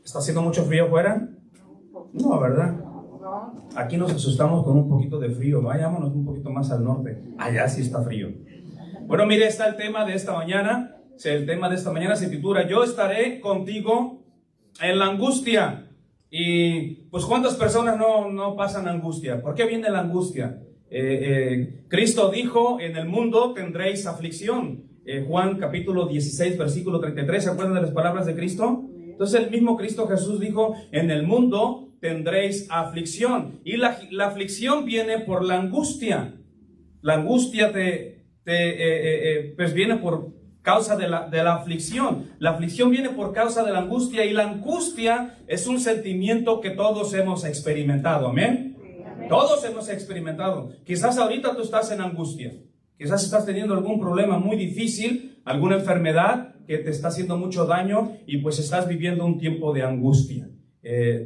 ¿Está haciendo mucho frío afuera? No, ¿verdad? Aquí nos asustamos con un poquito de frío. Vayámonos un poquito más al norte. Allá sí está frío. Bueno, mire, está el tema de esta mañana. El tema de esta mañana se titula Yo estaré contigo en la angustia. Y pues ¿cuántas personas no pasan angustia? ¿Por qué viene la angustia? Cristo dijo, en el mundo tendréis aflicción. Juan capítulo 16, versículo 33, ¿se acuerdan de las palabras de Cristo? Entonces el mismo Cristo Jesús dijo, en el mundo tendréis aflicción. Y la aflicción viene por la angustia. La angustia pues viene por causa de la aflicción. La aflicción viene por causa de la angustia, y la angustia es un sentimiento que todos hemos experimentado. ¿Amén? Todos hemos experimentado. Quizás ahorita tú estás en angustia. Quizás estás teniendo algún problema muy difícil, alguna enfermedad que te está haciendo mucho daño y pues estás viviendo un tiempo de angustia.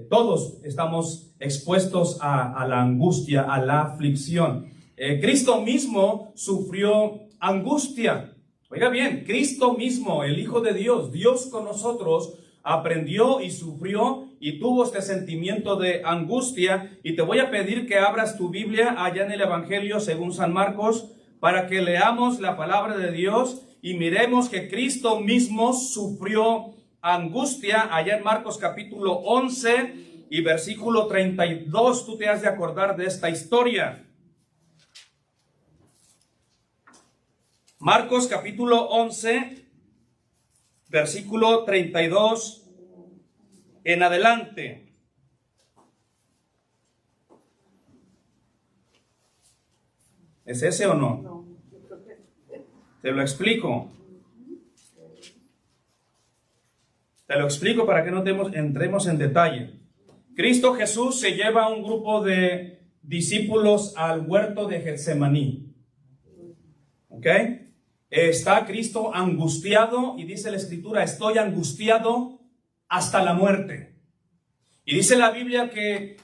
Todos estamos expuestos a la angustia, a la aflicción. Cristo mismo sufrió angustia. Oiga bien, Cristo mismo, el Hijo de Dios, Dios con nosotros, aprendió y sufrió y tuvo este sentimiento de angustia. Y te voy a pedir que abras tu Biblia allá en el Evangelio según San Marcos, para que leamos la palabra de Dios y miremos que Cristo mismo sufrió angustia allá en Marcos capítulo 11 y versículo 32. Tú te has de acordar de esta historia. Marcos capítulo 11, versículo 32 en adelante. ¿Es ese o no? Te lo explico. Te lo explico para que no entremos en detalle. Cristo Jesús se lleva a un grupo de discípulos al huerto de Getsemaní. ¿Ok? Está Cristo angustiado y dice la Escritura, estoy angustiado hasta la muerte. Y dice la Biblia que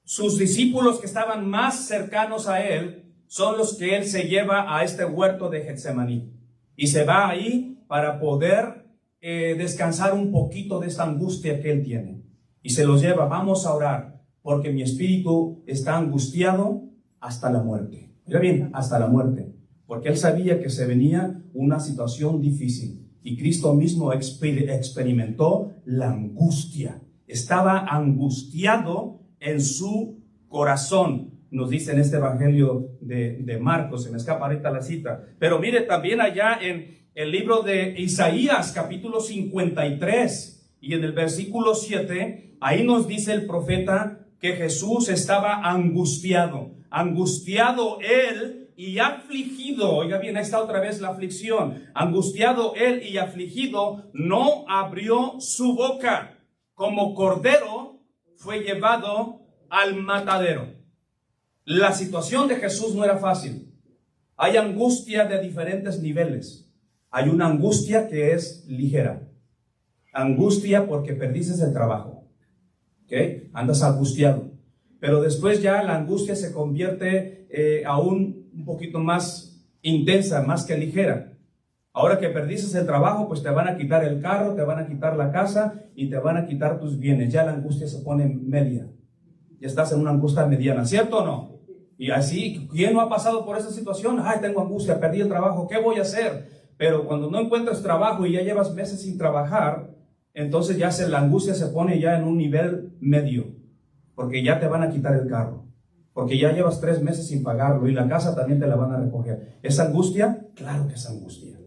sus discípulos que estaban más cercanos a él son los que él se lleva a este huerto de Getsemaní. Y se va ahí para poder descansar un poquito de esta angustia que él tiene. Y se los lleva, vamos a orar, porque mi espíritu está angustiado hasta la muerte. Mira bien, hasta la muerte. Porque él sabía que se venía una situación difícil. Y Cristo mismo experimentó la angustia. Estaba angustiado en su corazón. Nos dice en este evangelio de Marcos, se me escapa ahorita la cita. Pero mire también allá en el libro de Isaías, capítulo 53, y en el versículo 7, ahí nos dice el profeta que Jesús estaba angustiado. Angustiado él y afligido. Oiga bien, ahí está otra vez la aflicción. Angustiado él y afligido, no abrió su boca. Como cordero fue llevado al matadero. La situación de Jesús no era fácil. Hay angustia de diferentes niveles. Hay una angustia que es ligera. Angustia porque perdiste el trabajo. ¿Ok? Andas angustiado. Pero después ya la angustia se convierte aún un poquito más intensa, más que ligera. Ahora que perdiste el trabajo, pues te van a quitar el carro, te van a quitar la casa y te van a quitar tus bienes. Ya la angustia se pone media. Ya estás en una angustia mediana, ¿cierto o no? Y así, ¿quién no ha pasado por esa situación? Ay, tengo angustia, perdí el trabajo, ¿qué voy a hacer? Pero cuando no encuentras trabajo y ya llevas meses sin trabajar, entonces ya la angustia se pone ya en un nivel medio, porque ya te van a quitar el carro, porque ya llevas 3 meses sin pagarlo y la casa también te la van a recoger. ¿Es angustia? Claro que es angustia.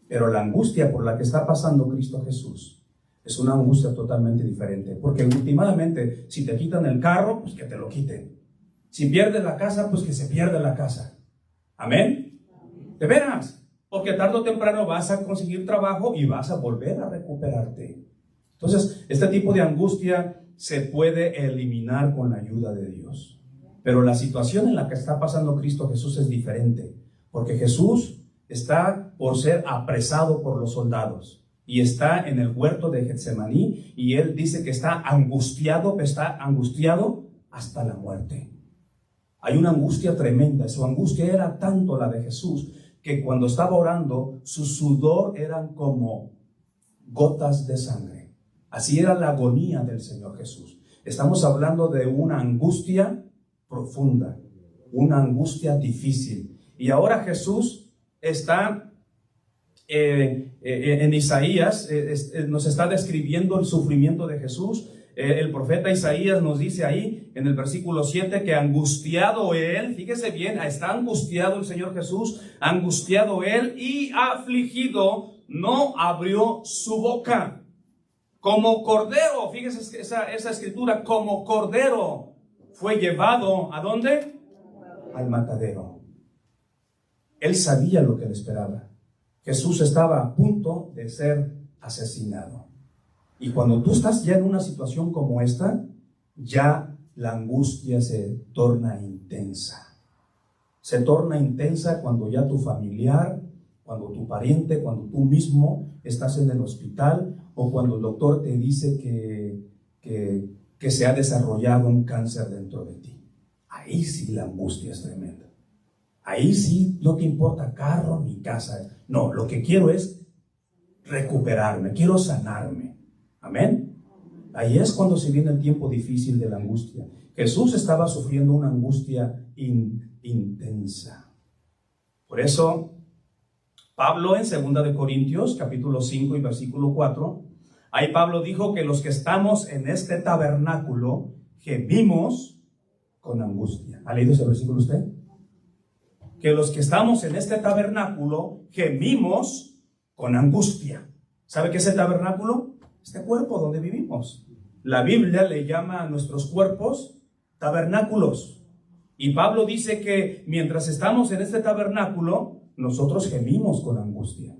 Pero la angustia por la que está pasando Cristo Jesús es una angustia totalmente diferente, porque últimamente, si te quitan el carro, pues que te lo quiten. Si pierdes la casa, pues que se pierda la casa. ¿Amén? ¿De veras? Porque tarde o temprano vas a conseguir trabajo y vas a volver a recuperarte. Entonces, este tipo de angustia se puede eliminar con la ayuda de Dios. Pero la situación en la que está pasando Cristo Jesús es diferente. Porque Jesús está por ser apresado por los soldados. Y está en el huerto de Getsemaní. Y él dice que está angustiado hasta la muerte. Hay una angustia tremenda. Su angustia era tanto la de Jesús que cuando estaba orando, su sudor eran como gotas de sangre. Así era la agonía del Señor Jesús. Estamos hablando de una angustia profunda, una angustia difícil. Y ahora Jesús está en Isaías, nos está describiendo el sufrimiento de Jesús. El profeta Isaías nos dice ahí en el versículo 7 que angustiado él, fíjese bien, está angustiado el Señor Jesús, angustiado él y afligido, no abrió su boca. Como cordero, fíjese esa escritura, como cordero fue llevado, ¿a dónde? Al matadero. Él sabía lo que le esperaba. Jesús estaba a punto de ser asesinado. Y cuando tú estás ya en una situación como esta, ya la angustia se torna intensa. Se torna intensa cuando ya tu familiar, cuando tu pariente, cuando tú mismo estás en el hospital o cuando el doctor te dice que se ha desarrollado un cáncer dentro de ti. Ahí sí la angustia es tremenda. Ahí sí no te importa carro ni casa. No, lo que quiero es recuperarme, quiero sanarme. Amén. Ahí es cuando se viene el tiempo difícil de la angustia. Jesús estaba sufriendo una angustia intensa. Por eso, Pablo en 2 de Corintios, capítulo 5 y versículo 4, ahí Pablo dijo que los que estamos en este tabernáculo gemimos con angustia. ¿Ha leído ese versículo usted? Que los que estamos en este tabernáculo gemimos con angustia. ¿Sabe qué es el tabernáculo? Este cuerpo donde vivimos. La Biblia le llama a nuestros cuerpos tabernáculos. Y Pablo dice que mientras estamos en este tabernáculo, nosotros gemimos con angustia.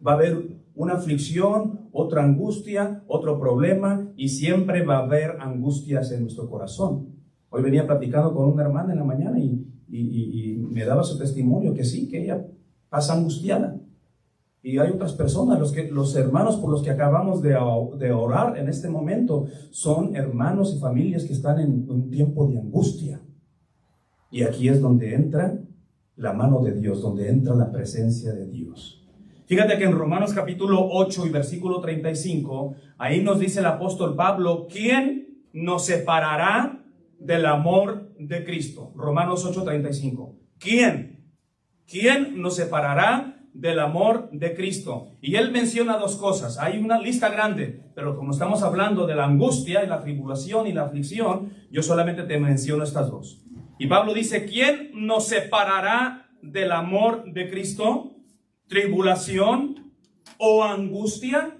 Va a haber una aflicción, otra angustia, otro problema, y siempre va a haber angustias en nuestro corazón. Hoy venía platicando con una hermana en la mañana y me daba su testimonio que sí, que ella pasa angustiada. Y hay otras personas, los hermanos por los que acabamos de orar en este momento, son hermanos y familias que están en un tiempo de angustia. Y aquí es donde entra la mano de Dios, donde entra la presencia de Dios. Fíjate que en Romanos capítulo 8 y versículo 35, ahí nos dice el apóstol Pablo, ¿quién nos separará del amor de Cristo? Romanos 8:35. ¿Quién? ¿Quién nos separará del amor de Cristo? Y él menciona dos cosas. Hay una lista grande, pero como estamos hablando de la angustia y la tribulación y la aflicción, yo solamente te menciono estas dos. Y Pablo dice, ¿quién nos separará del amor de Cristo? ¿Tribulación o angustia?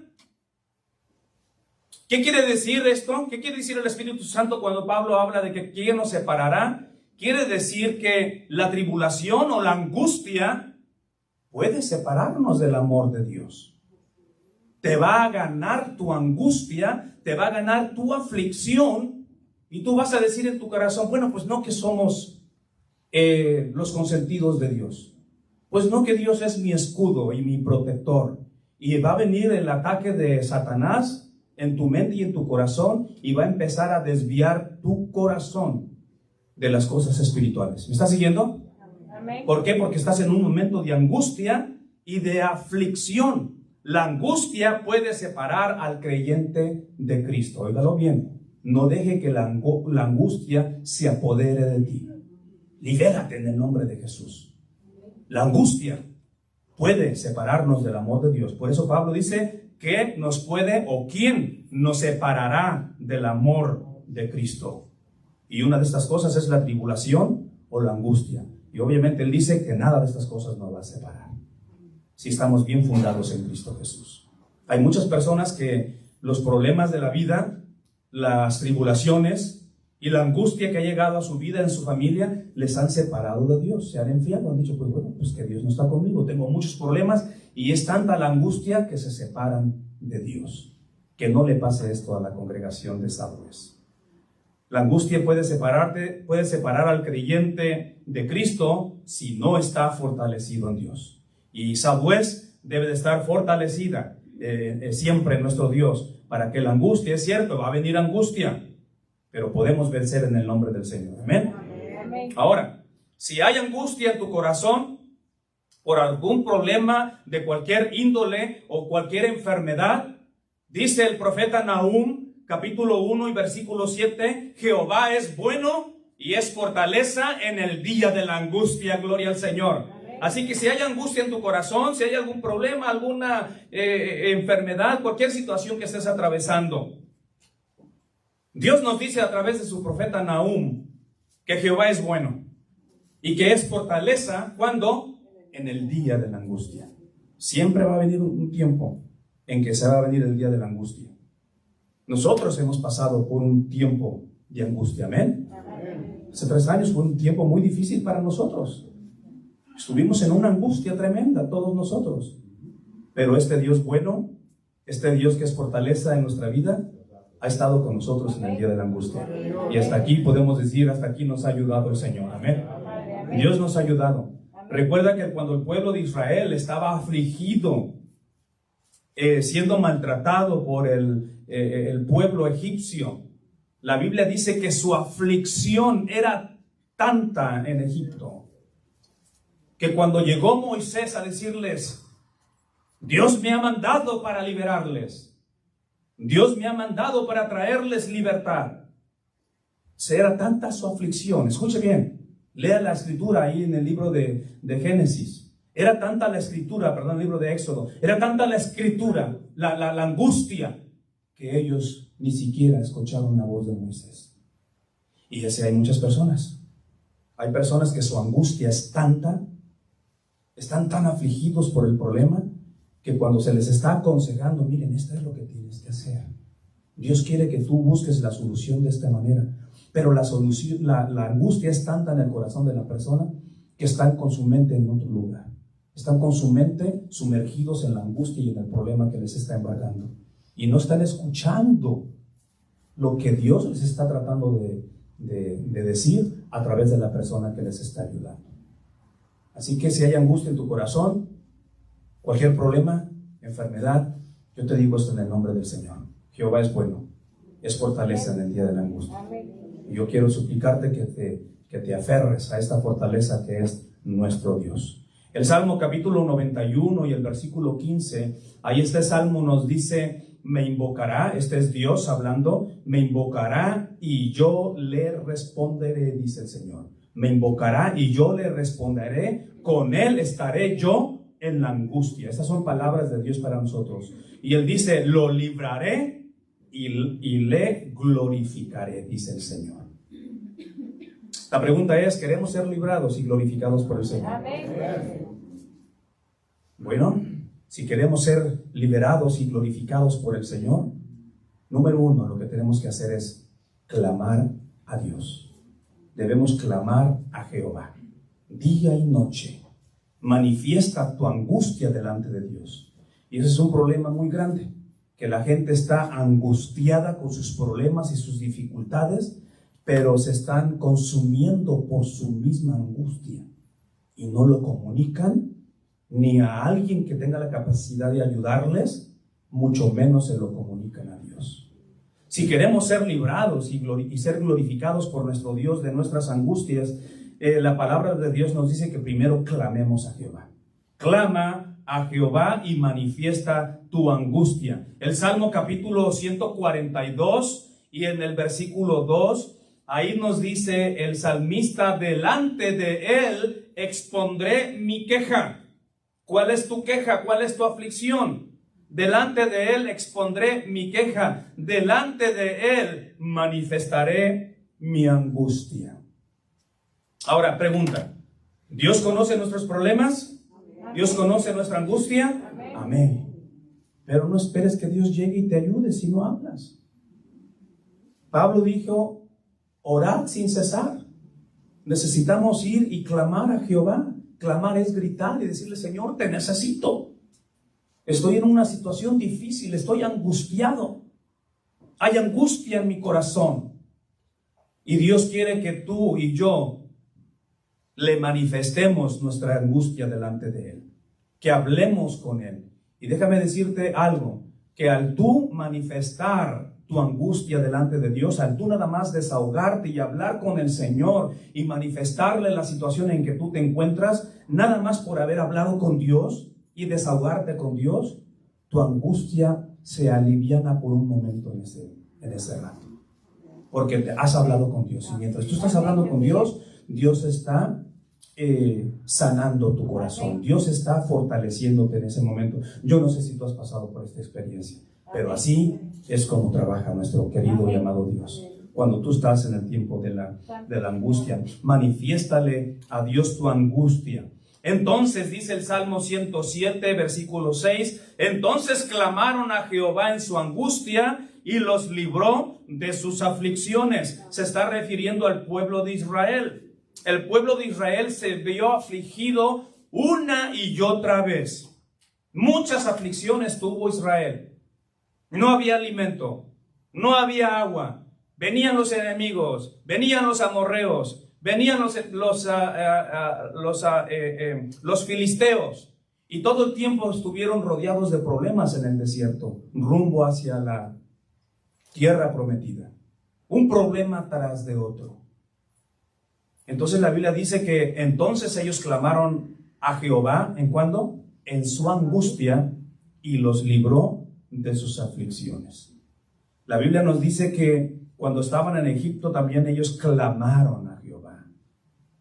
¿Qué quiere decir esto? ¿Qué quiere decir el Espíritu Santo cuando Pablo habla de que quién nos separará? Quiere decir que la tribulación o la angustia puede separarnos del amor de Dios. Te va a ganar tu angustia, te va a ganar tu aflicción, y tú vas a decir en tu corazón, bueno, pues no que somos los consentidos de Dios. Pues no que Dios es mi escudo y mi protector. Y va a venir el ataque de Satanás en tu mente y en tu corazón y va a empezar a desviar tu corazón de las cosas espirituales. ¿Me estás siguiendo? Amén. ¿Por qué? Porque estás en un momento de angustia y de aflicción. La angustia puede separar al creyente de Cristo. Óigalo bien. No deje que la angustia se apodere de ti. Libérate en el nombre de Jesús. La angustia puede separarnos del amor de Dios. Por eso Pablo dice que nos puede o quién nos separará del amor de Cristo. Y una de estas cosas es la tribulación o la angustia. Y obviamente él dice que nada de estas cosas nos va a separar si estamos bien fundados en Cristo Jesús. Hay muchas personas que los problemas de la vida, las tribulaciones y la angustia que ha llegado a su vida, en su familia, les han separado de Dios, se han enfriado, han dicho, pues bueno, pues que Dios no está conmigo, tengo muchos problemas, y es tanta la angustia que se separan de Dios. Que no le pase esto a la congregación de Sadhues. La angustia puede separar al creyente de Cristo si no está fortalecido en Dios. Y Sadhues debe de estar fortalecida siempre en nuestro Dios, para que la angustia, es cierto, va a venir angustia, pero podemos vencer en el nombre del Señor. Amén. Amén. Ahora, si hay angustia en tu corazón por algún problema de cualquier índole o cualquier enfermedad, Dice el profeta Nahum, capítulo 1 y versículo 7, Jehová es bueno y es fortaleza en el día de la angustia. Gloria al Señor. Así que si hay angustia en tu corazón, si hay algún problema, alguna enfermedad, cualquier situación que estés atravesando, Dios nos dice a través de su profeta Nahum que Jehová es bueno y que es fortaleza. ¿Cuándo? En el día de la angustia. Siempre va a venir un tiempo en que se va a venir el día de la angustia. Nosotros hemos pasado por un tiempo de angustia, amén. Hace 3 años fue un tiempo muy difícil para nosotros. Estuvimos en una angustia tremenda, todos nosotros. Pero este Dios bueno, este Dios que es fortaleza en nuestra vida, ha estado con nosotros en el día de la angustia. Y hasta aquí podemos decir, hasta aquí nos ha ayudado el Señor, amén. Dios nos ha ayudado. Recuerda que cuando el pueblo de Israel estaba afligido, siendo maltratado por el pueblo egipcio, la Biblia dice que su aflicción era tanta en Egipto, que cuando llegó Moisés a decirles, Dios me ha mandado para liberarles, Dios me ha mandado para traerles libertad, era tanta su aflicción. Escuche bien, lea la escritura ahí en el libro de Génesis. Era tanta la escritura, perdón, el libro de Éxodo, era tanta la escritura, la angustia, que ellos ni siquiera escucharon la voz de Moisés. Y así hay muchas personas. Hay personas que su angustia es tanta, están tan afligidos por el problema, que cuando se les está aconsejando, miren, esto es lo que tienes que hacer. Dios quiere que tú busques la solución de esta manera. Pero la angustia es tanta en el corazón de la persona que están con su mente en otro lugar. Están con su mente sumergidos en la angustia y en el problema que les está embargando. Y no están escuchando lo que Dios les está tratando de decir a través de la persona que les está ayudando. Así que si hay angustia en tu corazón, cualquier problema, enfermedad, yo te digo esto en el nombre del Señor. Jehová es bueno, es fortaleza en el día de la angustia. Y yo quiero suplicarte que te aferres a esta fortaleza que es nuestro Dios. El Salmo capítulo 91 y el versículo 15, ahí este Salmo nos dice, me invocará, este es Dios hablando, me invocará y yo le responderé, dice el Señor. Me invocará y yo le responderé, con él estaré yo en la angustia. Estas son palabras de Dios para nosotros. Y él dice, lo libraré y le glorificaré, dice el Señor. La pregunta es, ¿queremos ser librados y glorificados por el Señor? Amén. Bueno, si queremos ser liberados y glorificados por el Señor, número 1, lo que tenemos que hacer es clamar a Dios. Debemos clamar a Jehová día y noche. Manifiesta tu angustia delante de Dios. Y ese es un problema muy grande, que la gente está angustiada con sus problemas y sus dificultades, pero se están consumiendo por su misma angustia y no lo comunican ni a alguien que tenga la capacidad de ayudarles, mucho menos se lo comunican a Dios. Si queremos ser librados y ser glorificados por nuestro Dios de nuestras angustias, la palabra de Dios nos dice que primero clamemos a Jehová. Clama a Jehová y manifiesta tu angustia. El Salmo capítulo 142 y en el versículo 2, ahí nos dice el salmista, delante de él expondré mi queja. ¿Cuál es tu queja? ¿Cuál es tu aflicción? Delante de él expondré mi queja. Delante de él manifestaré mi angustia. Ahora, pregunta. ¿Dios conoce nuestros problemas? ¿Dios conoce nuestra angustia? Amén. Pero no esperes que Dios llegue y te ayude si no hablas. Pablo dijo, orad sin cesar. Necesitamos ir y clamar a Jehová. Clamar es gritar y decirle, Señor, te necesito. Estoy en una situación difícil, estoy angustiado. Hay angustia en mi corazón. Y Dios quiere que tú y yo le manifestemos nuestra angustia delante de Él. Que hablemos con Él. Y déjame decirte algo, que al tú manifestar tu angustia delante de Dios, al tú nada más desahogarte y hablar con el Señor y manifestarle la situación en que tú te encuentras, nada más por haber hablado con Dios y desahogarte con Dios, tu angustia se aliviana por un momento en ese rato. Porque te has hablado con Dios. Y mientras tú estás hablando con Dios, Dios está sanando tu corazón. Dios está fortaleciéndote en ese momento. Yo no sé si tú has pasado por esta experiencia, pero así es como trabaja nuestro querido y amado Dios. Cuando tú estás en el tiempo de la angustia, manifiéstale a Dios tu angustia. Entonces dice el Salmo 107, versículo 6, entonces clamaron a Jehová en su angustia y los libró de sus aflicciones. Se está refiriendo al pueblo de Israel. El pueblo de Israel se vio afligido una y otra vez. Muchas aflicciones tuvo Israel. No había alimento, no había agua. Venían los enemigos, venían los amorreos, venían los filisteos. Y todo el tiempo estuvieron rodeados de problemas en el desierto, rumbo hacia la tierra prometida. Un problema tras de otro. Entonces la Biblia dice que entonces ellos clamaron a Jehová, ¿en cuándo? En su angustia, y los libró de sus aflicciones. La Biblia nos dice que cuando estaban en Egipto también ellos clamaron a Jehová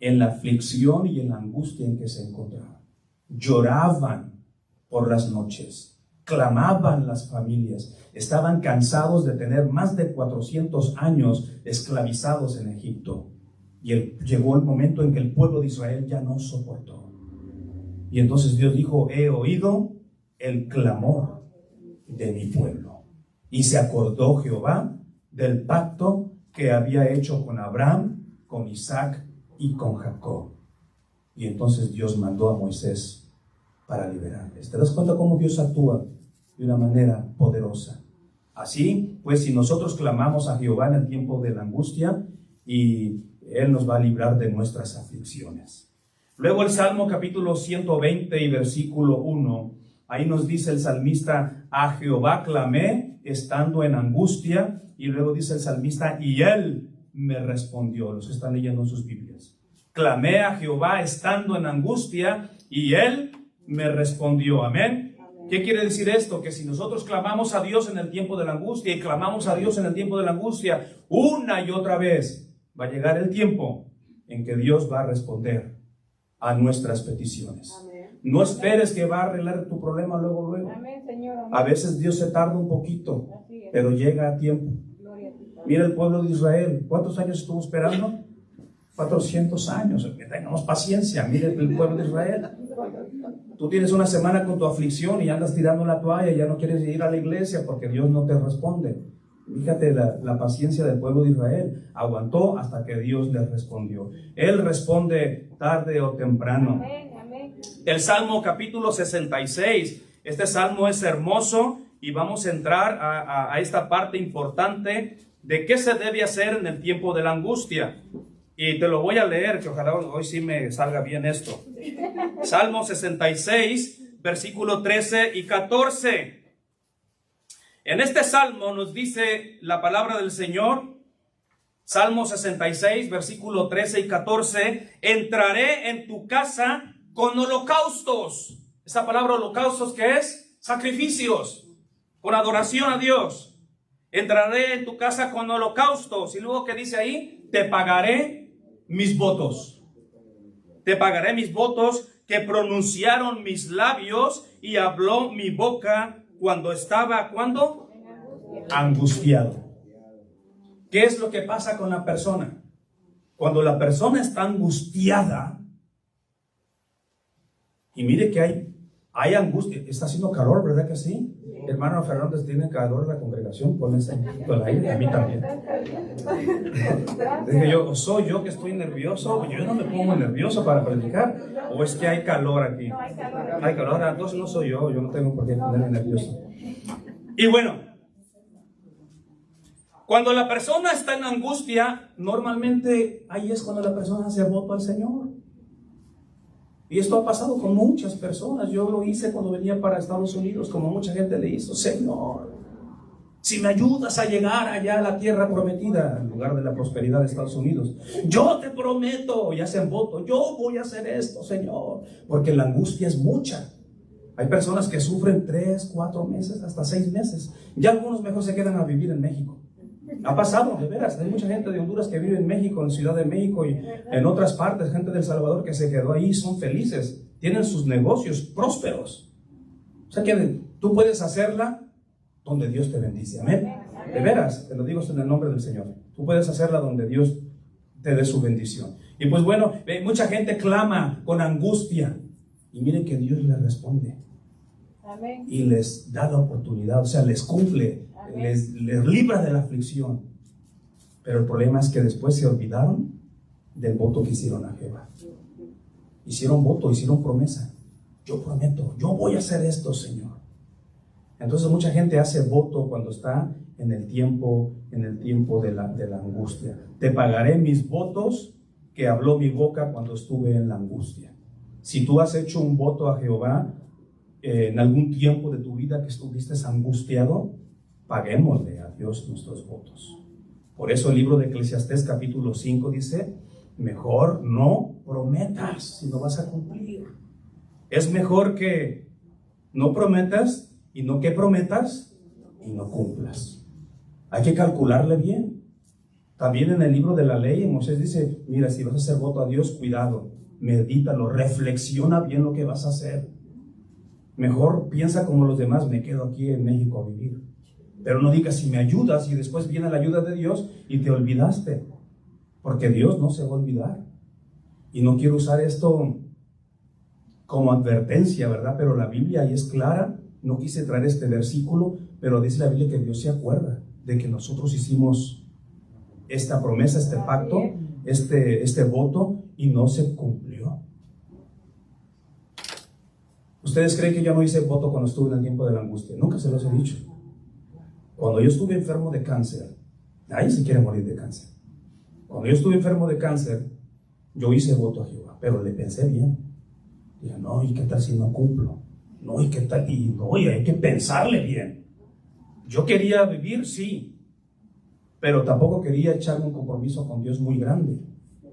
en la aflicción y en la angustia en que se encontraban. Lloraban por las noches, clamaban las familias, estaban cansados de tener más de 400 años esclavizados en Egipto. Y llegó el momento en que el pueblo de Israel ya no soportó. Y entonces Dios dijo, he oído el clamor de mi pueblo. Y se acordó Jehová del pacto que había hecho con Abraham, con Isaac y con Jacob. Y entonces Dios mandó a Moisés para liberarles. ¿Te das cuenta cómo Dios actúa de una manera poderosa? Así, pues, si nosotros clamamos a Jehová en el tiempo de la angustia, y Él nos va a librar de nuestras aflicciones. Luego el Salmo capítulo 120 y versículo 1, ahí nos dice el salmista, a Jehová clamé estando en angustia, y luego dice el salmista, y Él me respondió. Los que están leyendo sus Biblias. Clamé a Jehová estando en angustia, y Él me respondió. Amén. ¿Qué quiere decir esto? Que si nosotros clamamos a Dios en el tiempo de la angustia, y clamamos a Dios en el tiempo de la angustia, una y otra vez, va a llegar el tiempo en que Dios va a responder a nuestras peticiones. Amén. No esperes que va a arreglar tu problema luego. Amén, Señor. Amén. A veces Dios se tarda un poquito, pero llega a tiempo. Mira el pueblo de Israel. ¿Cuántos años estuvo esperando? 400 años. Que tengamos paciencia. Mira el pueblo de Israel. Tú tienes una semana con tu aflicción y andas tirando la toalla y ya no quieres ir a la iglesia porque Dios no te responde. Fíjate la paciencia del pueblo de Israel. Aguantó hasta que Dios les respondió. Él responde tarde o temprano. Amén, amén. El Salmo capítulo 66. Este salmo es hermoso y vamos a entrar a esta parte importante de qué se debe hacer en el tiempo de la angustia. Y te lo voy a leer, que ojalá hoy sí me salga bien esto. Salmo 66, versículo 13 y 14. En este salmo nos dice la palabra del Señor, Salmo 66, versículo 13 y 14, entraré en tu casa con holocaustos. Esa palabra holocaustos, ¿qué es? Sacrificios, con adoración a Dios. Entraré en tu casa con holocaustos. Y luego, ¿qué dice ahí? Te pagaré mis votos. Te pagaré mis votos que pronunciaron mis labios y habló mi boca cuando estaba, ¿cuándo? Angustiado. ¿Qué es lo que pasa con la persona? Cuando la persona está angustiada, y mire que hay angustia, está haciendo calor, ¿verdad que sí? Hermano Fernández, tiene calor en la congregación, ponese un poquito al aire, a mí también. Dije yo, ¿soy yo que estoy nervioso? Yo no me pongo nervioso para predicar, ¿o es que hay calor aquí? No, hay calor. Hay calor, entonces no soy yo no tengo por qué ponerme nervioso. Y bueno, cuando la persona está en angustia, normalmente ahí es cuando la persona hace voto al Señor. Y esto ha pasado con muchas personas. Yo lo hice cuando venía para Estados Unidos, como mucha gente le hizo. Señor, si me ayudas a llegar allá a la tierra prometida, en lugar de la prosperidad de Estados Unidos, yo te prometo, y hacen voto, yo voy a hacer esto, Señor, porque la angustia es mucha. Hay personas que sufren 3, 4 meses, hasta 6 meses. Ya algunos mejor se quedan a vivir en México. Ha pasado, de veras. Hay mucha gente de Honduras que vive en México, en Ciudad de México y en otras partes, gente de El Salvador que se quedó ahí, son felices, tienen sus negocios prósperos. O sea que tú puedes hacerla donde Dios te bendice. Amén. De veras, te lo digo en el nombre del Señor. Tú puedes hacerla donde Dios te dé su bendición. Y pues bueno, mucha gente clama con angustia. Y miren que Dios les responde. Amén. Y les da la oportunidad, o sea, les cumple, les libra de la aflicción. Pero el problema es que después se olvidaron del voto que hicieron a Jehová. Hicieron voto, hicieron promesa. Yo prometo, yo voy a hacer esto, Señor. Entonces mucha gente hace voto cuando está en el tiempo de la angustia. Te pagaré mis votos que habló mi boca cuando estuve en la angustia. Si tú has hecho un voto a Jehová en algún tiempo de tu vida que estuviste angustiado, paguémosle a Dios nuestros votos. Por eso el libro de Eclesiastés capítulo 5 dice, mejor no prometas si no vas a cumplir. Es mejor que no prometas y no que prometas y no cumplas. Hay que calcularle bien. También en el libro de la ley, Moisés dice, mira, si vas a hacer voto a Dios, cuidado, medítalo, reflexiona bien lo que vas a hacer. Mejor piensa como los demás, me quedo aquí en México a vivir. Pero no digas si me ayudas y después viene la ayuda de Dios y te olvidaste. Porque Dios no se va a olvidar. Y no quiero usar esto como advertencia, ¿verdad? Pero la Biblia ahí es clara. No quise traer este versículo, pero dice la Biblia que Dios se acuerda de que nosotros hicimos esta promesa, este pacto, este voto y no se cumplió. ¿Ustedes creen que yo no hice voto cuando estuve en el tiempo de la angustia? Nunca se los he dicho. Cuando yo estuve enfermo de cáncer, nadie se quiere morir de cáncer. Cuando yo estuve enfermo de cáncer, yo hice voto a Jehová, pero le pensé bien. Dije, no, ¿y qué tal si no cumplo? No, ¿y qué tal? Y no, y hay que pensarle bien. Yo quería vivir, sí, pero tampoco quería echarme un compromiso con Dios muy grande,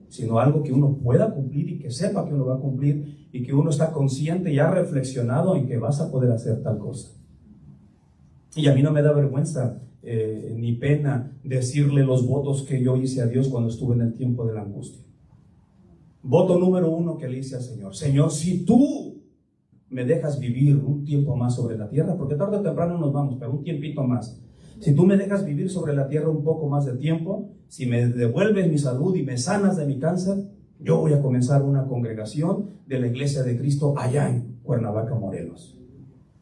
sino algo que uno pueda cumplir y que sepa que uno va a cumplir y que uno está consciente y ha reflexionado en que vas a poder hacer tal cosa. Y a mí no me da vergüenza ni pena decirle los votos que yo hice a Dios cuando estuve en el tiempo de la angustia. Voto número 1 que le hice al Señor. Señor, si tú me dejas vivir un tiempo más sobre la tierra, porque tarde o temprano nos vamos, pero un tiempito más. Si tú me dejas vivir sobre la tierra un poco más de tiempo, si me devuelves mi salud y me sanas de mi cáncer, yo voy a comenzar una congregación de la Iglesia de Cristo allá en Cuernavaca, Morelos.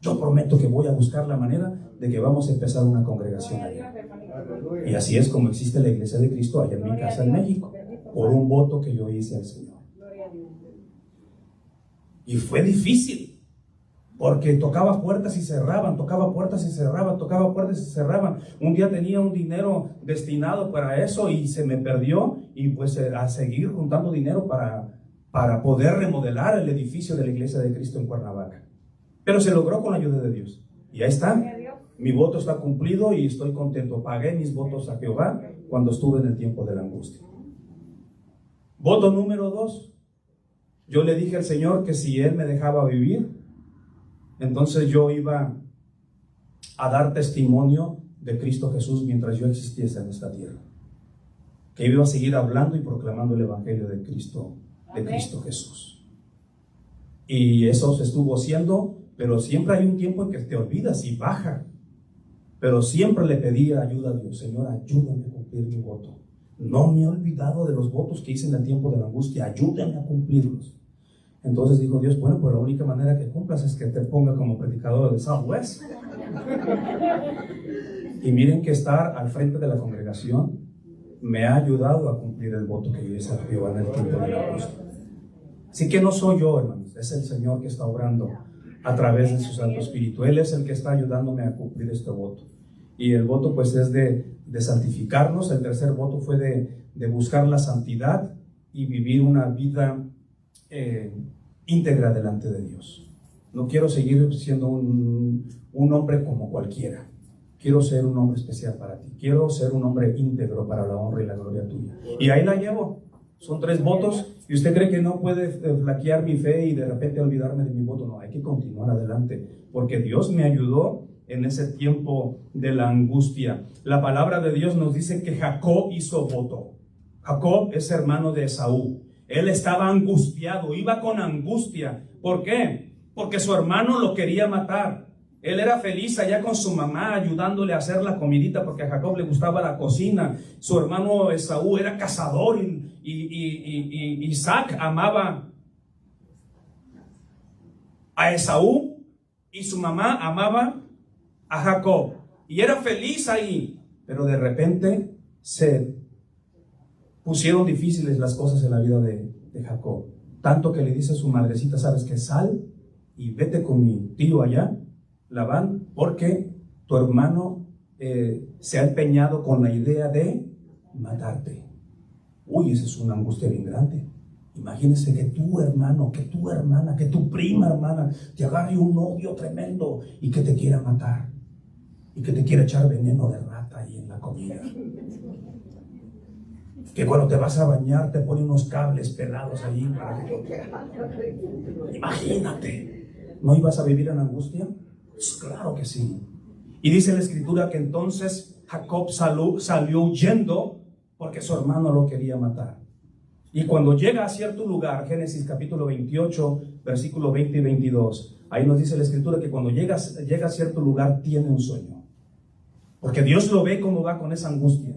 Yo prometo que voy a buscar la manera de que vamos a empezar una congregación allá. Y así es como existe la Iglesia de Cristo allá en mi casa en México, por un voto que yo hice al Señor. Y fue difícil, porque tocaba puertas y cerraban, tocaba puertas y cerraban, tocaba puertas y cerraban. Un día tenía un dinero destinado para eso y se me perdió, y pues a seguir juntando dinero para poder remodelar el edificio de la Iglesia de Cristo en Cuernavaca. Pero se logró con la ayuda de Dios. Y ahí está. Mi voto está cumplido y estoy contento. Pagué mis votos a Jehová cuando estuve en el tiempo de la angustia. Voto número 2. Yo le dije al Señor que si Él me dejaba vivir, entonces yo iba a dar testimonio de Cristo Jesús mientras yo existiese en esta tierra. Que iba a seguir hablando y proclamando el Evangelio de Cristo Jesús. Y eso se estuvo haciendo, pero siempre hay un tiempo en que te olvidas y baja. Pero siempre le pedía ayuda a Dios. Señor, ayúdame a cumplir mi voto. No me he olvidado de los votos que hice en el tiempo de la angustia. Ayúdame a cumplirlos. Entonces dijo Dios, bueno, pues la única manera que cumplas es que te ponga como predicador de Southwest. Y miren que estar al frente de la congregación me ha ayudado a cumplir el voto que yo hice a Jehová en el tiempo de la angustia. Así que no soy yo, hermanos, es el Señor que está obrando a través de su Santo Espíritu. Él es el que está ayudándome a cumplir este voto. Y el voto pues es de santificarnos. El tercer voto fue de buscar la santidad y vivir una vida íntegra delante de Dios. No quiero seguir siendo un hombre como cualquiera. Quiero ser un hombre especial para ti. Quiero ser un hombre íntegro para la honra y la gloria tuya. Y ahí la llevo. Son 3 votos. ¿Y usted cree que no puede flaquear mi fe y de repente olvidarme de mi voto? No, hay que continuar adelante, porque Dios me ayudó en ese tiempo de la angustia. La palabra de Dios nos dice que Jacob hizo voto. Jacob es hermano de Esaú. Él estaba angustiado, iba con angustia. ¿Por qué? Porque su hermano lo quería matar. Él era feliz allá con su mamá ayudándole a hacer la comidita, porque a Jacob le gustaba la cocina. Su hermano Esaú era cazador y Isaac amaba a Esaú y su mamá amaba a Jacob. Y era feliz ahí, pero de repente se pusieron difíciles las cosas en la vida de Jacob. Tanto que le dice a su madrecita, ¿sabes qué? Sal y vete con mi tío allá, Labán, porque tu hermano se ha empeñado con la idea de matarte. Uy, esa es una angustia bien grande. Imagínese que tu hermano, que tu hermana, que tu prima hermana te agarre un odio tremendo y que te quiera matar y que te quiera echar veneno de rata ahí en la comida. Que cuando te vas a bañar te pone unos cables pelados ahí para que... Imagínate, ¿no ibas a vivir en angustia? Pues claro que sí. Y dice la escritura que entonces Jacob salió huyendo porque su hermano lo quería matar. Y cuando llega a cierto lugar, Génesis capítulo 28, versículo 20 y 22, ahí nos dice la escritura que cuando llega a cierto lugar tiene un sueño. Porque Dios lo ve cómo va con esa angustia.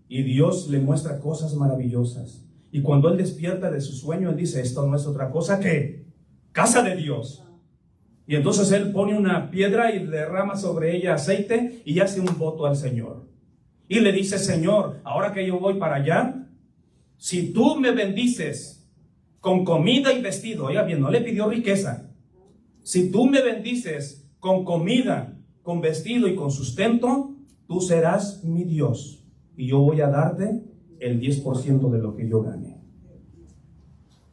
Y Dios le muestra cosas maravillosas. Y cuando él despierta de su sueño, él dice, esto no es otra cosa que casa de Dios. Y entonces él pone una piedra y derrama sobre ella aceite y hace un voto al Señor. Y le dice, Señor, ahora que yo voy para allá, si tú me bendices con comida y vestido, oiga bien, no le pidió riqueza. Si tú me bendices con comida, con vestido y con sustento, tú serás mi Dios. Y yo voy a darte el 10% de lo que yo gane.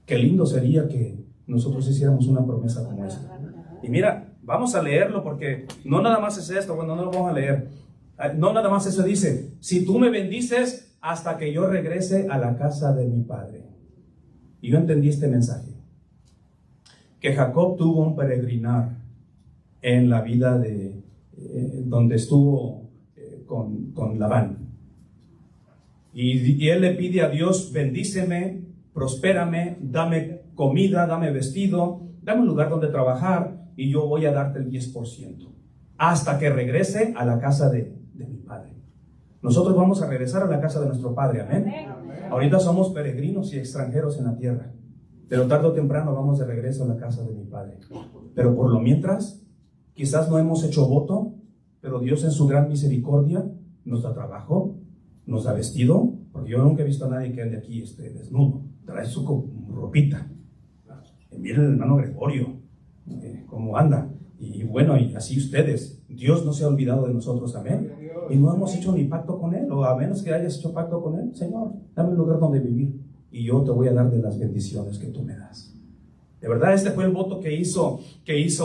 Qué lindo sería que nosotros hiciéramos una promesa como esta. Y mira, vamos a leerlo porque no nada más es esto, bueno, no lo vamos a leer. No nada más eso dice, si tú me bendices hasta que yo regrese a la casa de mi padre. Y yo entendí este mensaje. Que Jacob tuvo un peregrinar en la vida de donde estuvo con Labán. Y él le pide a Dios, bendíceme, prospérame, dame comida, dame vestido, dame un lugar donde trabajar y yo voy a darte el 10%. Hasta que regrese a la casa de mi padre. Nosotros vamos a regresar a la casa de nuestro padre, amén. Ahorita somos peregrinos y extranjeros en la tierra. Pero tarde o temprano vamos de regreso a la casa de mi padre. Pero por lo mientras, quizás no hemos hecho voto, pero Dios en su gran misericordia nos da trabajo, nos da vestido, porque yo nunca he visto a nadie que ande aquí desnudo, trae su ropita. Miren el hermano Gregorio, cómo anda. Y bueno, y así ustedes, Dios no se ha olvidado de nosotros, amén. Y no hemos hecho ni pacto con Él, o a menos que hayas hecho pacto con Él, Señor, dame un lugar donde vivir, y yo te voy a dar de las bendiciones que tú me das. De verdad, este fue el voto que hizo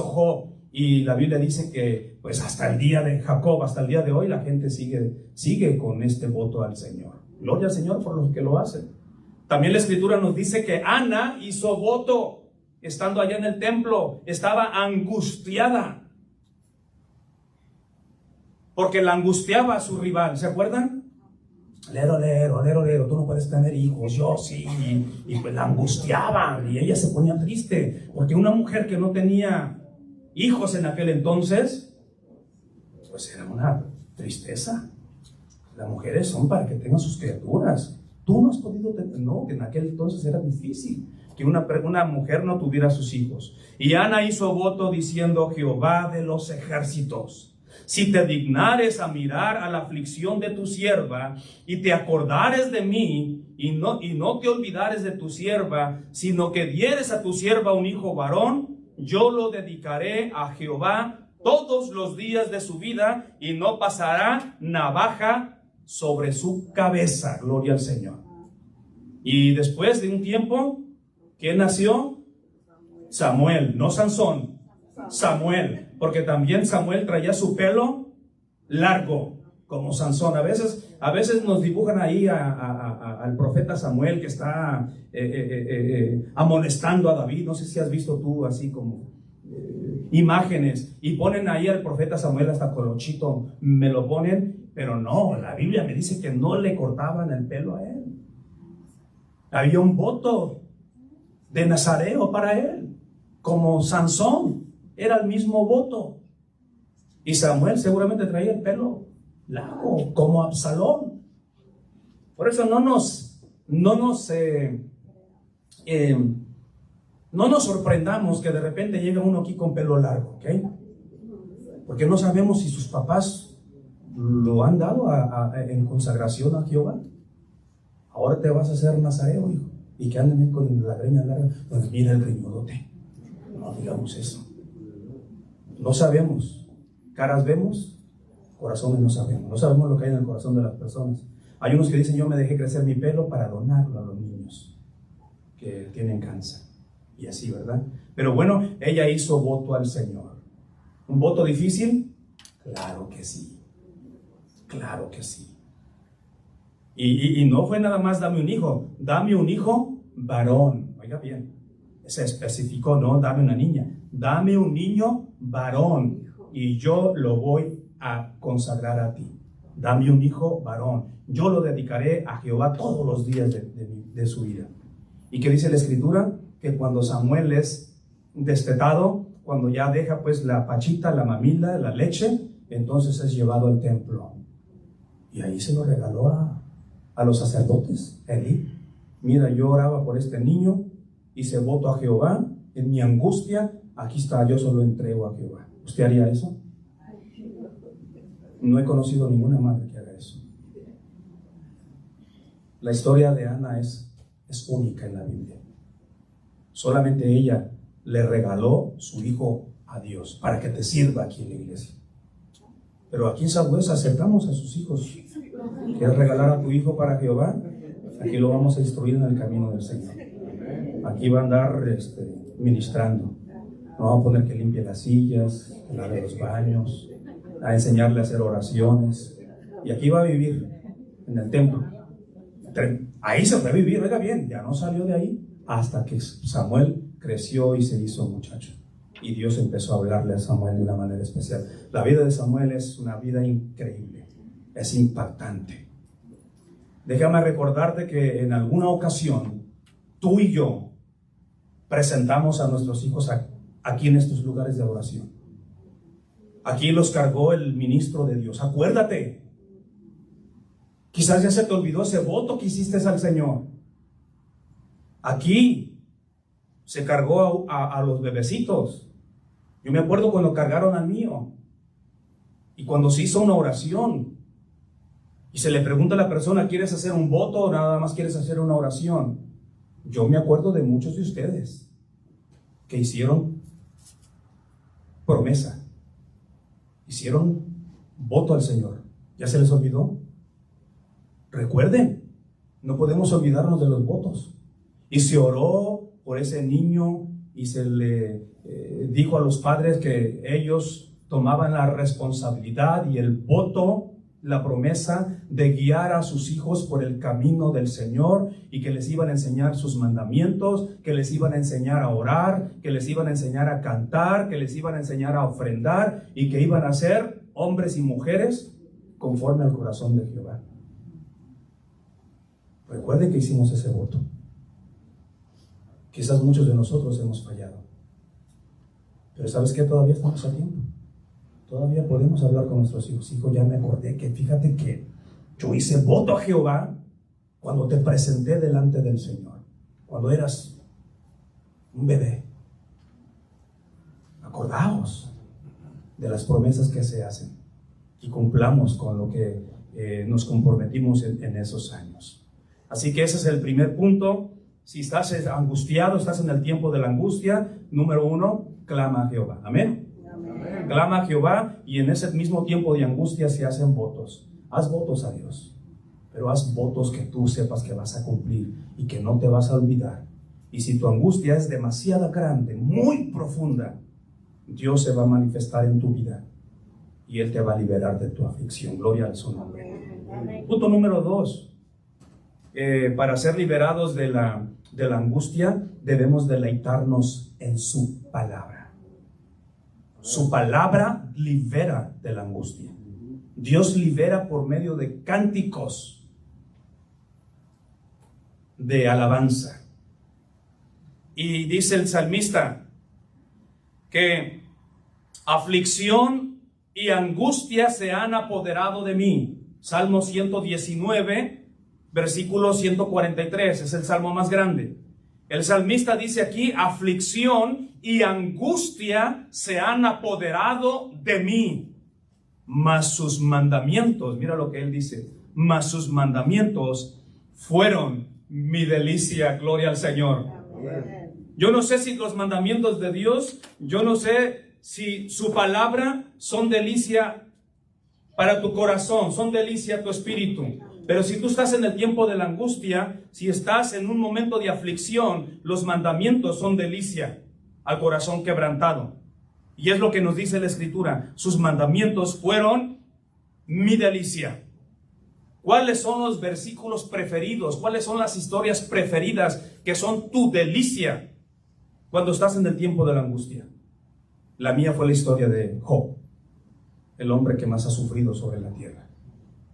Job. Y la Biblia dice que pues hasta el día de Jacob, hasta el día de hoy, la gente sigue con este voto al Señor. Gloria al Señor por los que lo hacen. También la Escritura nos dice que Ana hizo voto estando allá en el templo. Estaba angustiada porque la angustiaba a su rival. ¿Se acuerdan? Lero, tú no puedes tener hijos, yo sí. Y pues la angustiaban y ella se ponía triste porque una mujer que no tenía hijos en aquel entonces, pues era una tristeza. Las mujeres son para que tengan sus criaturas. Tú no has podido tener, no, que en aquel entonces era difícil que una mujer no tuviera sus hijos. Y Ana hizo voto diciendo, Jehová de los ejércitos, si te dignares a mirar a la aflicción de tu sierva y te acordares de mí y no te olvidares de tu sierva, sino que dieres a tu sierva un hijo varón, yo lo dedicaré a Jehová todos los días de su vida y no pasará navaja sobre su cabeza. Gloria al Señor. Y después de un tiempo, ¿quién nació? Samuel, no Sansón, Samuel, porque también Samuel traía su pelo largo, como Sansón. A veces nos dibujan ahí al profeta Samuel que está amonestando a David. No sé si has visto tú así como imágenes, y ponen ahí al profeta Samuel hasta colochito, me lo ponen, pero no, la Biblia me dice que no le cortaban el pelo a él. Había un voto de nazareo para él, como Sansón, era el mismo voto. Y Samuel seguramente traía el pelo largo, como Absalón. Por eso no nos sorprendamos que de repente llegue uno aquí con pelo largo, ¿ok? Porque no sabemos si sus papás lo han dado en consagración a Jehová. Ahora te vas a hacer nazareo, hijo, y que anden con la greña larga. Pues mira el greñudote. No digamos eso. No sabemos. Caras vemos, corazones no sabemos. No sabemos lo que hay en el corazón de las personas. Hay unos que dicen, yo me dejé crecer mi pelo para donarlo a los niños que tienen cáncer. Y así, ¿verdad? Pero bueno, ella hizo voto al Señor. ¿Un voto difícil? Claro que sí. Claro que sí. Y no fue nada más dame un hijo varón. Oiga bien, se especificó, no dame una niña. Dame un niño varón y yo lo voy a consagrar a ti. Dame un hijo varón. Yo lo dedicaré a Jehová todos los días de su vida. ¿Y qué dice la Escritura? Que cuando Samuel es destetado, cuando ya deja pues la pachita, la mamila, la leche, entonces es llevado al templo. Y ahí se lo regaló a los sacerdotes. Elí, mira, yo oraba por este niño, hice voto a Jehová, en mi angustia, aquí está, yo solo entrego a Jehová. ¿Usted haría eso? No he conocido ninguna madre que haga eso. La historia de Ana es única en la Biblia. Solamente ella le regaló su hijo a Dios para que te sirva aquí en la iglesia. Pero aquí en Sagüesa aceptamos a sus hijos. ¿Quieres regalar a tu hijo para Jehová? Aquí lo vamos a instruir en el camino del Señor. Aquí va a andar ministrando. Nos vamos a poner que limpie las sillas, que lave los baños, a enseñarle a hacer oraciones. Y aquí va a vivir en el templo. Ahí se fue a vivir, oiga bien, ya no salió de ahí hasta que Samuel creció y se hizo muchacho. Y Dios empezó a hablarle a Samuel de una manera especial. La vida de Samuel es una vida increíble, es impactante. Déjame recordarte que en alguna ocasión tú y yo presentamos a nuestros hijos aquí en estos lugares de adoración. Aquí los cargó el ministro de Dios. Acuérdate. Quizás ya se te olvidó ese voto que hiciste al Señor. Aquí se cargó a los bebecitos. Yo me acuerdo cuando cargaron al mío. Y cuando se hizo una oración. Y se le pregunta a la persona, ¿quieres hacer un voto o nada más quieres hacer una oración? Yo me acuerdo de muchos de ustedes que hicieron promesa. Hicieron voto al Señor. ¿Ya se les olvidó? Recuerden, no podemos olvidarnos de los votos. Y se oró por ese niño y se le dijo a los padres que ellos tomaban la responsabilidad y el voto, la promesa de guiar a sus hijos por el camino del Señor y que les iban a enseñar sus mandamientos, que les iban a enseñar a orar, que les iban a enseñar a cantar, que les iban a enseñar a ofrendar y que iban a ser hombres y mujeres conforme al corazón de Jehová. Recuerden que hicimos ese voto. Quizás muchos de nosotros hemos fallado. Pero ¿sabes qué? Todavía estamos a tiempo. Todavía podemos hablar con nuestros hijos. Hijo, ya me acordé que fíjate que yo hice voto a Jehová cuando te presenté delante del Señor. Cuando eras un bebé. Acordaos de las promesas que se hacen y cumplamos con lo que nos comprometimos en esos años. Así que ese es el primer punto. Si estás angustiado, estás en el tiempo de la angustia, número 1, clama a Jehová. Amén. Amén. Clama a Jehová y en ese mismo tiempo de angustia se hacen votos. Haz votos a Dios, pero haz votos que tú sepas que vas a cumplir y que no te vas a olvidar. Y si tu angustia es demasiado grande, muy profunda, Dios se va a manifestar en tu vida y Él te va a liberar de tu aflicción. Gloria a su nombre. Punto número 2. Para ser liberados de la angustia, debemos deleitarnos en su palabra. Su palabra libera de la angustia. Dios libera por medio de cánticos de alabanza. Y dice el salmista que aflicción y angustia se han apoderado de mí. Salmo 119, versículo 143, es el salmo más grande. El salmista dice aquí, aflicción y angustia se han apoderado de mí, mas sus mandamientos, mira lo que él dice, mas sus mandamientos fueron mi delicia. Gloria al Señor. Yo no sé si los mandamientos de Dios, yo no sé si su palabra son delicia para tu corazón, son delicia a tu espíritu. Pero si tú estás en el tiempo de la angustia, si estás en un momento de aflicción, los mandamientos son delicia al corazón quebrantado. Y es lo que nos dice la Escritura. Sus mandamientos fueron mi delicia. ¿Cuáles son los versículos preferidos? ¿Cuáles son las historias preferidas que son tu delicia cuando estás en el tiempo de la angustia? La mía fue la historia de Job, el hombre que más ha sufrido sobre la tierra.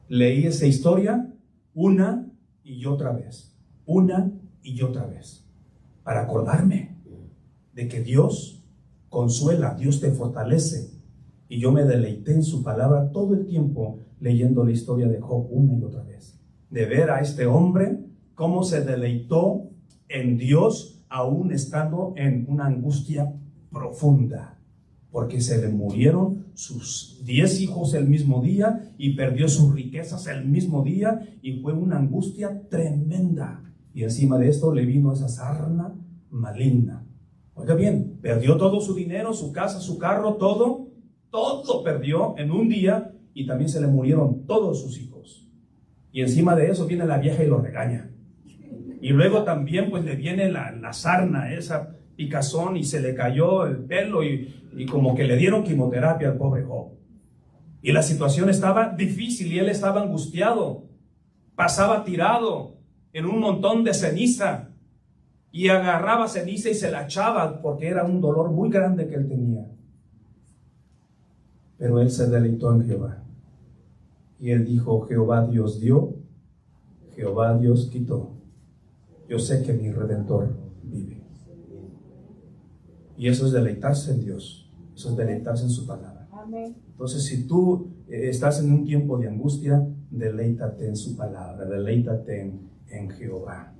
Leí esa historia una y otra vez, para acordarme de que Dios consuela, Dios te fortalece. Y yo me deleité en su palabra todo el tiempo leyendo la historia de Job una y otra vez. De ver a este hombre cómo se deleitó en Dios aún estando en una angustia profunda. Porque se le murieron sus 10 hijos el mismo día y perdió sus riquezas el mismo día y fue una angustia tremenda. Y encima de esto le vino esa sarna maligna. Oiga bien, perdió todo su dinero, su casa, su carro, todo perdió en un día y también se le murieron todos sus hijos. Y encima de eso viene la vieja y lo regaña. Y luego también pues le viene la sarna, esa picazón, y se le cayó el pelo y como que le dieron quimioterapia al pobre Job. Y la situación estaba difícil y él estaba angustiado. Pasaba tirado en un montón de ceniza y agarraba ceniza y se la echaba porque era un dolor muy grande que él tenía. Pero él se deleitó en Jehová. Y él dijo, Jehová Dios dio, Jehová Dios quitó. Yo sé que mi Redentor vive. Y eso es deleitarse en Dios. Eso es deleitarse en su palabra. Amén. Entonces, si tú estás en un tiempo de angustia, deleítate en su palabra, deleítate en Jehová.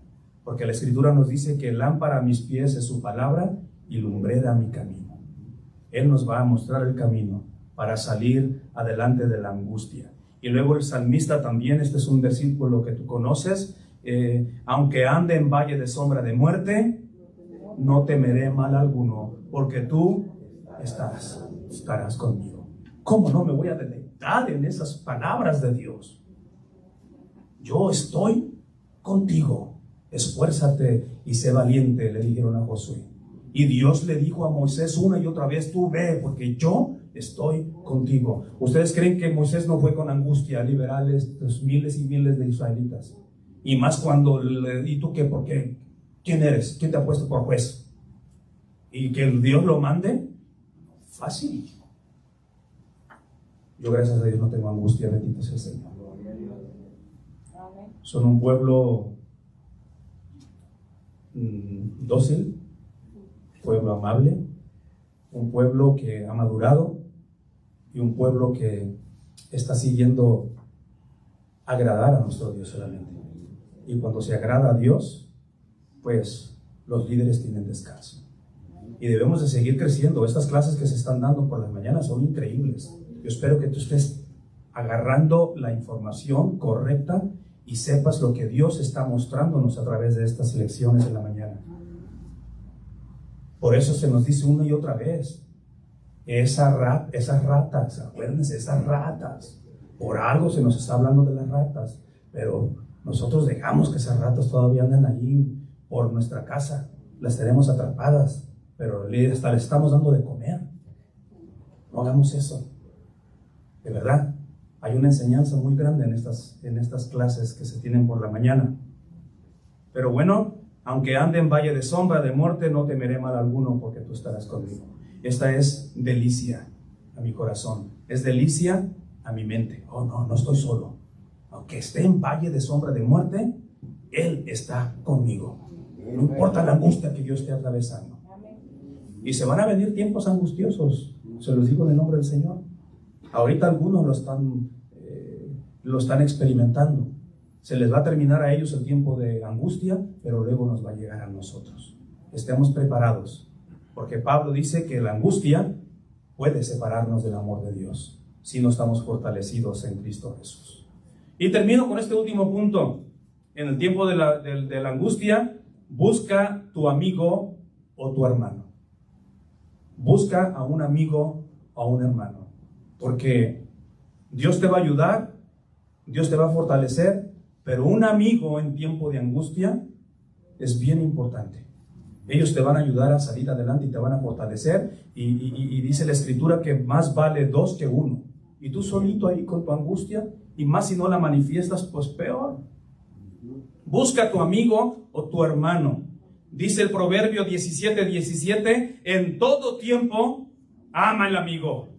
Porque la Escritura nos dice que lámpara a mis pies es su palabra y lumbrera a mi camino. Él nos va a mostrar el camino para salir adelante de la angustia. Y luego el salmista también, este es un versículo que tú conoces, aunque ande en valle de sombra de muerte, no temeré mal alguno, porque tú estarás conmigo. ¿Cómo no me voy a deleitar en esas palabras de Dios? Yo estoy contigo. Esfuérzate y sé valiente, le dijeron a Josué. Y Dios le dijo a Moisés una y otra vez, tú ve, porque yo estoy contigo. ¿Ustedes creen que Moisés no fue con angustia a liberar a los miles y miles de israelitas? Y más cuando ¿y tú qué? ¿Por qué? ¿Quién eres? ¿Quién te ha puesto por juez? ¿Y que Dios lo mande? Fácil. Yo gracias a Dios no tengo angustia, bendito sea el Señor. Son un pueblo dócil, pueblo amable, un pueblo que ha madurado y un pueblo que está siguiendo agradar a nuestro Dios solamente. Y cuando se agrada a Dios, pues los líderes tienen descanso. Y debemos de seguir creciendo. Estas clases que se están dando por las mañanas son increíbles. Yo espero que tú estés agarrando la información correcta y sepas lo que Dios está mostrándonos a través de estas lecciones en la mañana. Por eso se nos dice una y otra vez, esas ratas, acuérdense, esas ratas. Por algo se nos está hablando de las ratas, pero nosotros dejamos que esas ratas todavía anden allí por nuestra casa. Las tenemos atrapadas, pero hasta le estamos dando de comer. No hagamos eso. De verdad, hay una enseñanza muy grande en estas clases que se tienen por la mañana. Pero bueno, aunque ande en valle de sombra de muerte, no temeré mal alguno, porque tú estarás conmigo. Esta es delicia a mi corazón, es delicia a mi mente. Oh, no, no estoy solo. Aunque esté en valle de sombra de muerte, Él está conmigo. No importa la angustia que yo esté atravesando. Y se van a venir tiempos angustiosos, se los digo en el nombre del Señor. Ahorita algunos lo están experimentando. Se les va a terminar a ellos el tiempo de angustia, pero luego nos va a llegar a nosotros. Estemos preparados, porque Pablo dice que la angustia puede separarnos del amor de Dios si no estamos fortalecidos en Cristo Jesús. Y termino con este último punto. En el tiempo de la angustia, busca tu amigo o tu hermano. Busca a un amigo o a un hermano, porque Dios te va a ayudar, Dios te va a fortalecer, pero un amigo en tiempo de angustia es bien importante. Ellos te van a ayudar a salir adelante y te van a fortalecer, y dice la Escritura que más vale dos que uno. Y tú solito ahí con tu angustia, y más si no la manifiestas, pues peor. Busca a tu amigo o tu hermano. Dice el Proverbio 17:17, en todo tiempo ama al amigo.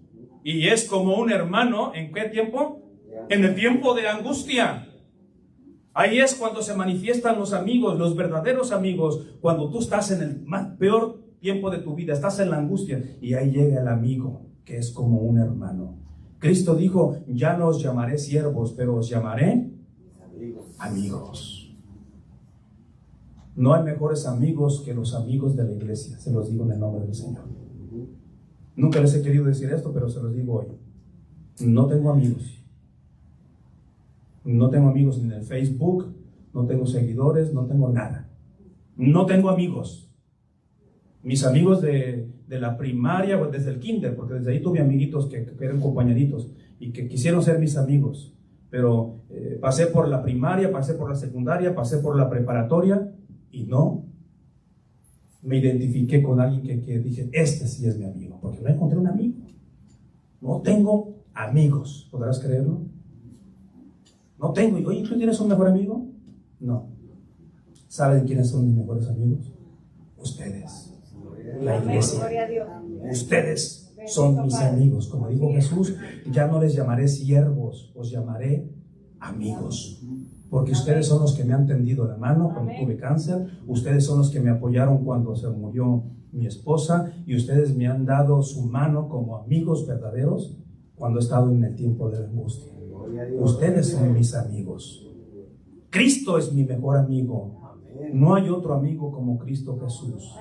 Y es como un hermano, ¿en qué tiempo? En el tiempo de angustia. Ahí es cuando se manifiestan los amigos, los verdaderos amigos, cuando tú estás en el más peor tiempo de tu vida, estás en la angustia, y ahí llega el amigo, que es como un hermano. Cristo dijo, ya no os llamaré siervos, pero os llamaré amigos. No hay mejores amigos que los amigos de la iglesia, se los digo en el nombre del Señor. Nunca les he querido decir esto, pero se los digo hoy. No tengo amigos. No tengo amigos ni en el Facebook, no tengo seguidores, no tengo nada. No tengo amigos. Mis amigos de la primaria, pues desde el kinder, porque desde ahí tuve amiguitos que eran compañeritos y que quisieron ser mis amigos. Pero pasé por la primaria, pasé por la secundaria, pasé por la preparatoria y no me identifiqué con alguien que dije, este sí es mi amigo, porque no encontré un amigo. No tengo amigos, ¿podrás creerlo? No tengo. Y oye, ¿tú tienes un mejor amigo? No. ¿Saben quiénes son mis mejores amigos? Ustedes, la iglesia. Ustedes son mis amigos. Como dijo Jesús, ya no les llamaré siervos, os llamaré amigos. Porque ustedes son los que me han tendido la mano cuando tuve cáncer, ustedes son los que me apoyaron cuando se murió mi esposa, y ustedes me han dado su mano como amigos verdaderos cuando he estado en el tiempo de la angustia. Ustedes son mis amigos. Cristo es mi mejor amigo. No hay otro amigo como Cristo Jesús.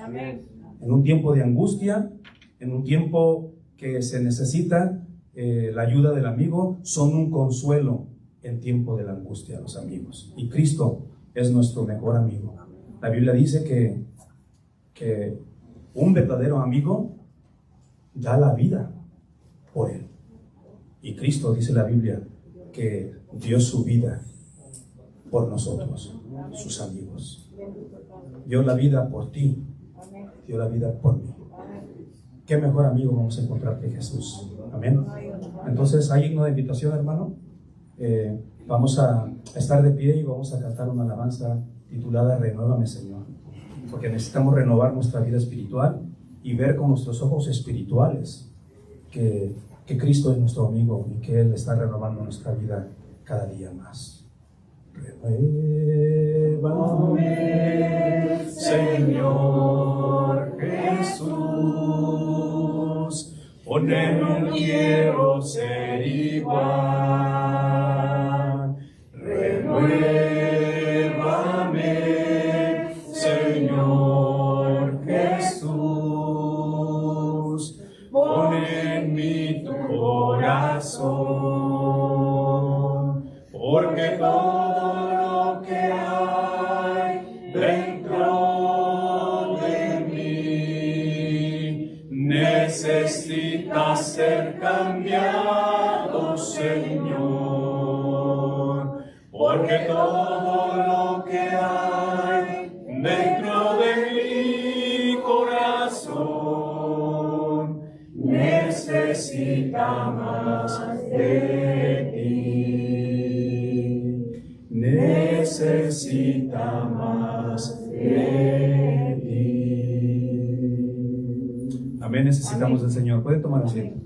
En un tiempo de angustia, en un tiempo que se necesita la ayuda del amigo, son un consuelo en tiempo de la angustia, los amigos. Y Cristo es nuestro mejor amigo. La Biblia dice que un verdadero amigo da la vida por él. Y Cristo, dice la Biblia, que dio su vida por nosotros, sus amigos. Dio la vida por ti, dio la vida por mí. ¿Qué mejor amigo vamos a encontrar que Jesús? Amén. Entonces, hay una invitación, hermano. Vamos a estar de pie y vamos a cantar una alabanza titulada Renuévame, Señor, porque necesitamos renovar nuestra vida espiritual y ver con nuestros ojos espirituales que Cristo es nuestro amigo y que Él está renovando nuestra vida cada día más. Renuévame, Señor Jesús, con Él no quiero ser igual. Renuévame, Señor Jesús, pon en mí tu corazón, porque todo lo que hay dentro de mí necesita ser cambiado, Señor, porque todo lo que hay dentro de mi corazón necesita más de de ti, necesita más de ti. Amén, necesitamos del Señor. Pueden tomar asiento.